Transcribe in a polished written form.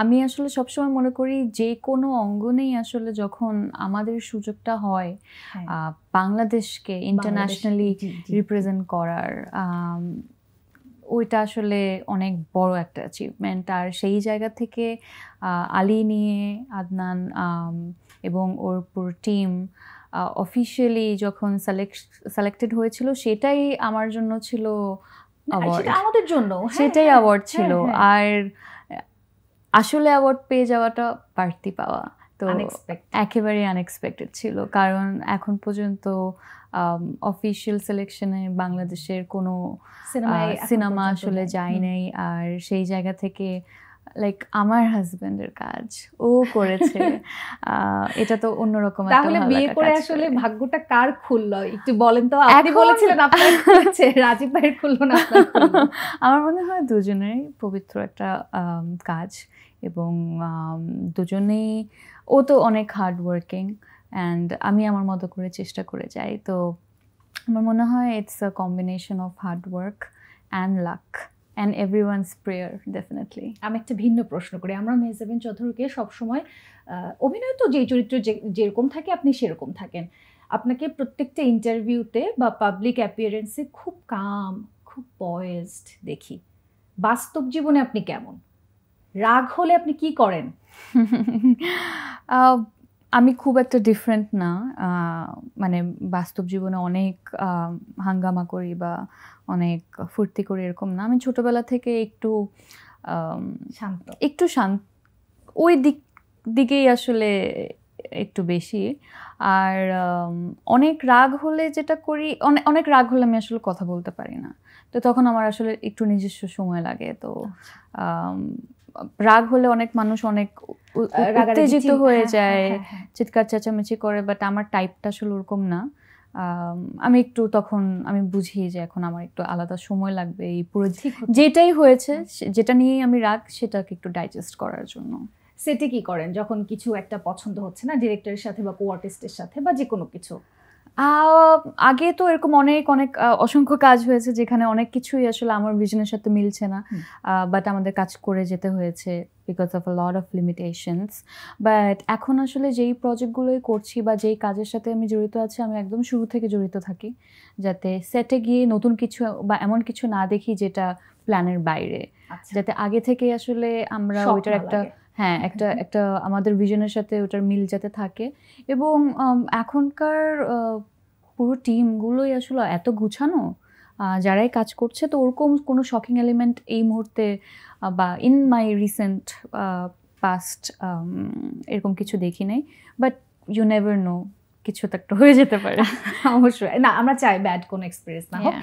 আমি আসলে সবসময় মনে করি যে কোনো অঙ্গনেই আসলে যখন আমাদের সুযোগটা হয় বাংলাদেশকে ইন্টারন্যাশনালি রিপ্রেজেন্ট করার, ওইটা আসলে অনেক বড় একটা অ্যাচিভমেন্ট। আর সেই জায়গা থেকে আলী নিয়ে আদনান এবং ওর পুরো টিম অফিশিয়ালি যখন সিলেক্টেড হয়েছিল, সেটাই আমার জন্য ছিল অ্যাওয়ার্ড, আমাদের জন্য সেটাই অ্যাওয়ার্ড ছিল। আর আসলে অ্যাওয়ার্ড পেয়ে যাওয়াটা বাড়তি পাওয়া, তো একেবারে আনএক্সপেক্টেড ছিল। কারণ এখন পর্যন্ত অফিশিয়াল সিলেকশনে বাংলাদেশের কোনো সিনেমা আসলে যায় নাই। আর সেই জায়গা থেকে লাইক আমার হাজবেন্ডের কাজ ও করেছে, এটা তো অন্যরকম। তাহলে বিয়ে করে আসলে ভাগ্যটা কার খুললো একটু বলেন তো? আপনি বলেছিলেন আপনার খুলেছে, রাজীব ভাইয়ের খুললো না আপনার খুললো? আমার মনে হয় দুজনেরই পবিত্র একটা কাজ, এবং দুজনেই, ও তো অনেক হার্ড ওয়ার্কিং অ্যান্ড আমি আমার মতো করে চেষ্টা করে যাই। তো আমার মনে হয় it's a combination of hard work and luck and everyone's prayer, definitely. আমি একটা ভিন্ন প্রশ্ন করি। আমরা মেহজাবিন চৌধুরীকে সবসময় অভিনয় তো যে চরিত্র যেরকম থাকে আপনি সেরকম থাকেন, আপনাকে প্রত্যেকটা ইন্টারভিউতে বা পাবলিক অ্যাপিয়ারেন্সে খুব কাম, খুব পয়েজড দেখি। বাস্তব জীবনে আপনি কেমন? রাগ হলে আপনি কি করেন? আমি খুব একটা ডিফারেন্ট না, মানে বাস্তব জীবনে অনেক হাঙ্গামা করি বা অনেক ফুর্তি করি এরকম না। আমি ছোটবেলা থেকে একটু শান্ত, ওই দিকেই আসলে একটু বেশি। আর অনেক রাগ হলে যেটা করি, অনেক রাগ হলে আমি আসলে কথা বলতে পারি না, তো তখন আমার আসলে একটু নিজস্ব সময় লাগে। তো রাগ হলে অনেক মানুষ অনেক উত্তেজিত হয়ে যায়, চিৎকার চেঁচামেচি করে, বাট আমার টাইপটা আসলে ওরকম না। আমি একটু তখন আমি বুঝি যে এখন আমার একটু আলাদা সময় লাগবে এই পুরো যেটাই হয়েছে, যেটা নিয়েই আমি রাগ, সেটাকে একটু ডাইজেস্ট করার জন্য। সেটে কি করেন যখন কিছু একটা পছন্দ হচ্ছে না ডিরেক্টরের সাথে বা কো-আর্টিস্টের সাথে বা যে কোনো কিছু? আগে তো এরকম অনেক অসংখ্য কাজ হয়েছে যেখানে অনেক কিছুই আসলে আমার ভিশনের সাথে মিলছে না, বাট আমাদের কাজ করে যেতে হয়েছে because of a lot of limitations. But এখন আসলে যেই প্রজেক্টগুলোই করছি বা যেই কাজের সাথে আমি জড়িত আছি, আমি একদম শুরু থেকে জড়িত থাকি, যাতে সেটে গিয়ে নতুন কিছু বা এমন কিছু না দেখি যেটা প্ল্যানের বাইরে, যাতে আগে থেকে আসলে আমরা ওইটার একটা আমাদের ভিশনের সাথে ওটার মিল যাতে থাকে। এবং এখনকার পুরো টিমগুলোই আসলে এত গুছানো, যারাই কাজ করছে, তো ওরকম কোনো শকিং এলিমেন্ট এই মুহূর্তে বা ইন মাই রিসেন্ট পাস্ট এরকম কিছু দেখি নাই। বাট ইউ নেভার নো, কিছু তো একটা হয়ে যেতে পারে। অবশ্যই না, আমরা চাই ব্যাড কোনো এক্সপিরিয়েন্স না হোক।